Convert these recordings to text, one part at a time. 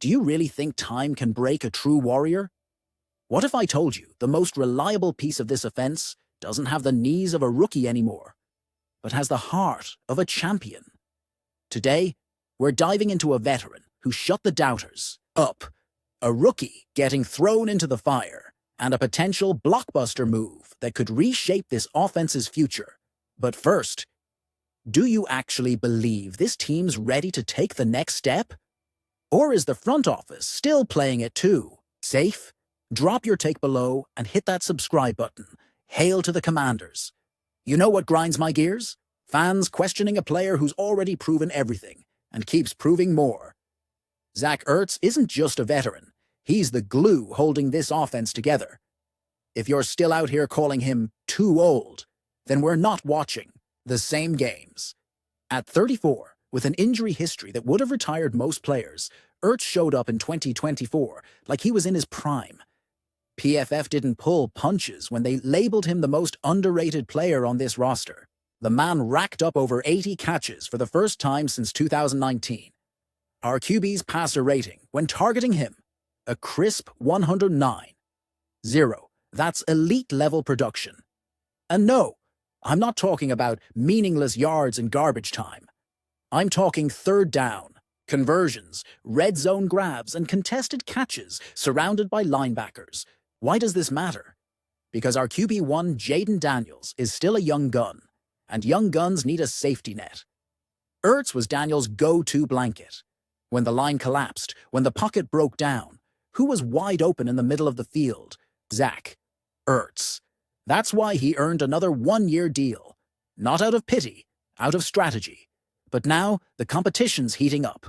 Do you really think time can break a true warrior? What if I told you the most reliable piece of this offense doesn't have the knees of a rookie anymore, but has the heart of a champion? Today, we're diving into a veteran who shut the doubters up, a rookie getting thrown into the fire, and a potential blockbuster move that could reshape this offense's future. But first, do you actually believe this team's ready to take the next step? Or is the front office still playing it too safe? Drop your take below and hit that subscribe button. Hail to the Commanders. You know what grinds my gears? Fans questioning a player who's already proven everything and keeps proving more. Zach Ertz isn't just a veteran. He's the glue holding this offense together. If you're still out here calling him too old, then we're not watching the same games. At 34, with an injury history that would have retired most players, Ertz showed up in 2024 like he was in his prime. PFF didn't pull punches when they labeled him the most underrated player on this roster. The man racked up over 80 catches for the first time since 2019. Our QB's passer rating, when targeting him, a crisp 109.0. That's elite-level production. And no, I'm not talking about meaningless yards and garbage time. I'm talking third down, conversions, red zone grabs, and contested catches surrounded by linebackers. Why does this matter? Because our QB1, Jayden Daniels, is still a young gun, and young guns need a safety net. Ertz was Daniels' go-to blanket. When the line collapsed, when the pocket broke down, who was wide open in the middle of the field? Zach Ertz. That's why he earned another one-year deal. Not out of pity, out of strategy. But now, the competition's heating up.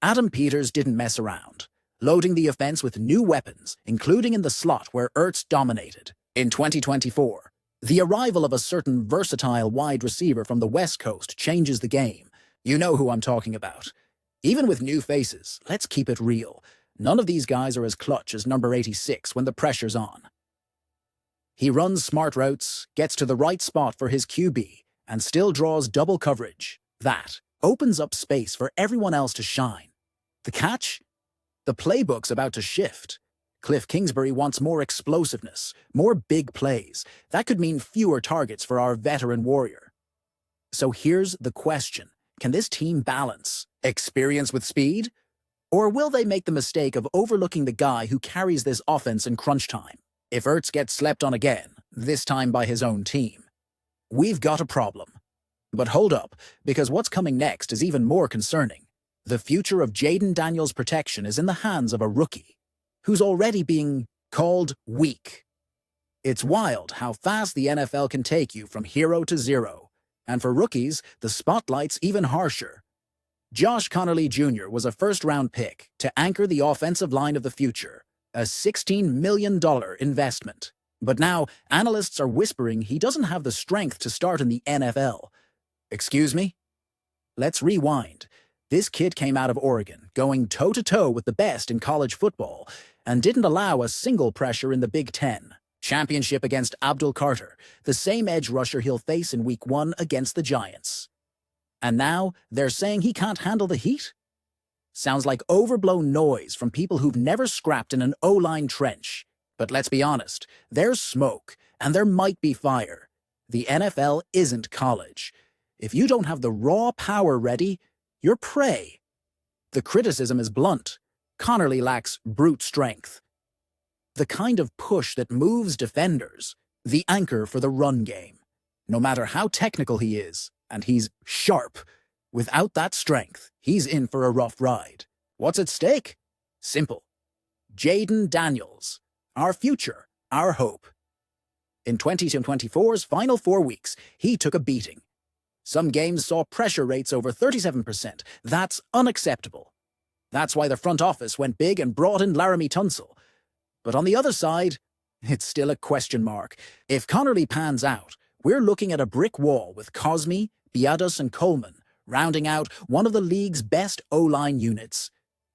Adam Peters didn't mess around, loading the offense with new weapons, including in the slot where Ertz dominated. In 2024, the arrival of a certain versatile wide receiver from the West Coast changes the game. You know who I'm talking about. Even with new faces, let's keep it real. None of these guys are as clutch as number 86 when the pressure's on. He runs smart routes, gets to the right spot for his QB, and still draws double coverage. That opens up space for everyone else to shine. The catch? The playbook's about to shift. Cliff Kingsbury wants more explosiveness, more big plays. That could mean fewer targets for our veteran warrior. So here's the question. Can this team balance experience with speed? Or will they make the mistake of overlooking the guy who carries this offense in crunch time? If Ertz gets slept on again, this time by his own team, we've got a problem. But hold up, because what's coming next is even more concerning. The future of Jayden Daniels' protection is in the hands of a rookie, who's already being called weak. It's wild how fast the NFL can take you from hero to zero. And for rookies, the spotlight's even harsher. Josh Connolly Jr. was a first-round pick to anchor the offensive line of the future, a $16 million investment. But now, analysts are whispering he doesn't have the strength to start in the NFL. Excuse me? Let's rewind. This kid came out of Oregon, going toe-to-toe with the best in college football, and didn't allow a single pressure in the Big Ten. Championship against Abdul Carter, the same edge rusher he'll face in Week 1 against the Giants. And now, they're saying he can't handle the heat? Sounds like overblown noise from people who've never scrapped in an O-line trench. But let's be honest, there's smoke, and there might be fire. The NFL isn't college. If you don't have the raw power ready, you're prey. The criticism is blunt. Connerly lacks brute strength. The kind of push that moves defenders, the anchor for the run game. No matter how technical he is, and he's sharp, without that strength, he's in for a rough ride. What's at stake? Simple. Jayden Daniels. Our future, our hope. In 2024's final 4 weeks, he took a beating. Some games saw pressure rates over 37%. That's unacceptable. That's why the front office went big and brought in Laramie Tunsil. But on the other side, it's still a question mark. If Connerly pans out, we're looking at a brick wall with Cosme, Biadas, and Coleman, rounding out one of the league's best O-line units.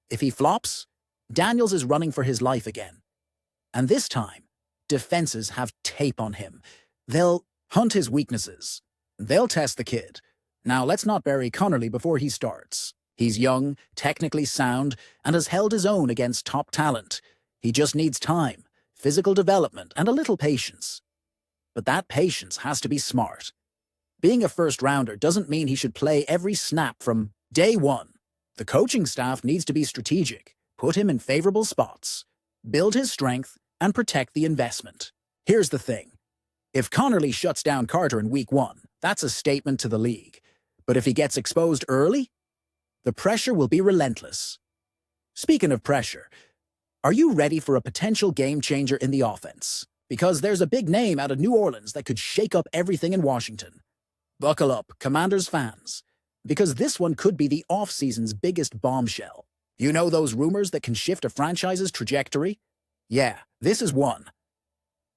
If he flops, Daniels is running for his life again. And this time, defenses have tape on him. They'll hunt his weaknesses. They'll test the kid. Now, let's not bury Connerly before he starts. He's young, technically sound, and has held his own against top talent. He just needs time, physical development, and a little patience. But that patience has to be smart. Being a first-rounder doesn't mean he should play every snap from day one. The coaching staff needs to be strategic, put him in favorable spots, build his strength, and protect the investment. Here's the thing. If Connerly shuts down Carter in week 1, that's a statement to the league. But if he gets exposed early, the pressure will be relentless. Speaking of pressure, are you ready for a potential game-changer in the offense? Because there's a big name out of New Orleans that could shake up everything in Washington. Buckle up, Commanders fans, because this one could be the off-season's biggest bombshell. You know those rumors that can shift a franchise's trajectory? Yeah, this is one.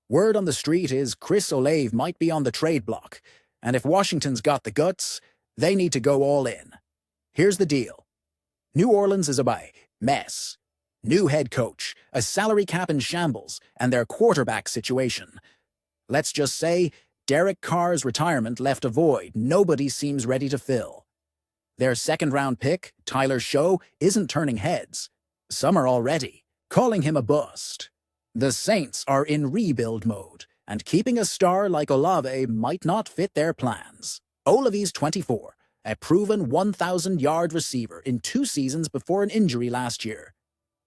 Word on the street is Chris Oliv might be on the trade block, and if Washington's got the guts, they need to go all in. Here's the deal. New Orleans is a mess. New head coach, a salary cap in shambles, and their quarterback situation. Let's just say Derek Carr's retirement left a void nobody seems ready to fill. Their second-round pick, Tyler Show, isn't turning heads. Some are already calling him a bust. The Saints are in rebuild mode, and keeping a star like Olave might not fit their plans. Oliv's 24, a proven 1,000-yard receiver in 2 seasons before an injury last year.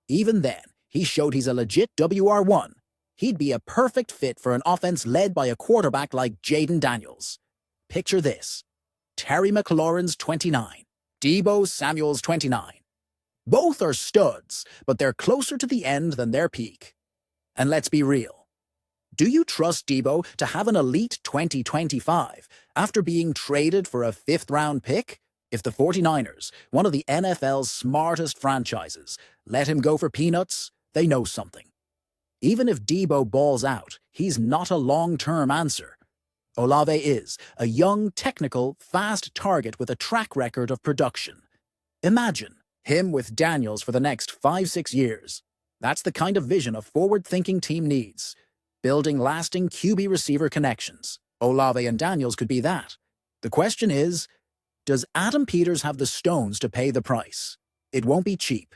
Even then, he showed he's a legit WR1. He'd be a perfect fit for an offense led by a quarterback like Jaden Daniels. Picture this. Terry McLaurin's 29, Deebo Samuel's 29. Both are studs, but they're closer to the end than their peak. And let's be real. Do you trust Deebo to have an elite 2025 after being traded for a 5th-round pick? If the 49ers, one of the NFL's smartest franchises, let him go for peanuts, they know something. Even if Deebo balls out, he's not a long-term answer. Olave is a young, technical, fast target with a track record of production. Imagine him with Daniels for the next 5-6 years. That's the kind of vision a forward-thinking team needs. Building lasting QB receiver connections. Olave and Daniels could be that. The question is, does Adam Peters have the stones to pay the price? It won't be cheap.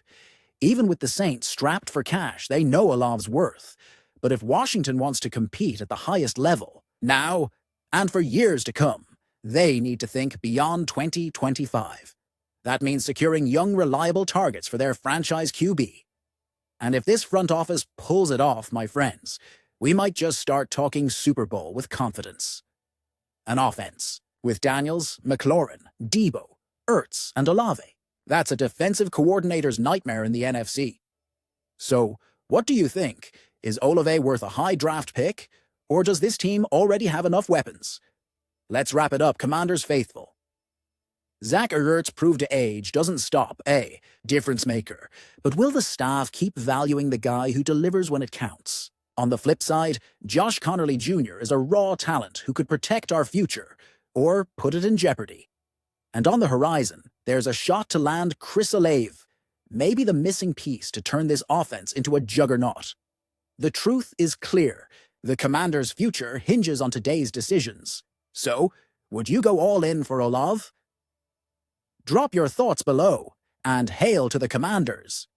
Even with the Saints strapped for cash, they know Olav's worth. But if Washington wants to compete at the highest level, now and for years to come, they need to think beyond 2025. That means securing young, reliable targets for their franchise QB. And if this front office pulls it off, my friends, we might just start talking Super Bowl with confidence. An offense with Daniels, McLaurin, Deebo, Ertz, and Olave. That's a defensive coordinator's nightmare in the NFC. So, what do you think? Is Olave worth a high draft pick, or does this team already have enough weapons? Let's wrap it up, Commanders faithful. Zach Ertz proved to age doesn't stop a difference maker, but will the staff keep valuing the guy who delivers when it counts? On the flip side, Josh Connerly Jr. is a raw talent who could protect our future, or put it in jeopardy. And on the horizon, there's a shot to land Chris Oliv, maybe the missing piece to turn this offense into a juggernaut. The truth is clear. The Commanders' future hinges on today's decisions. So, would you go all in for Oliv? Drop your thoughts below, and hail to the Commanders!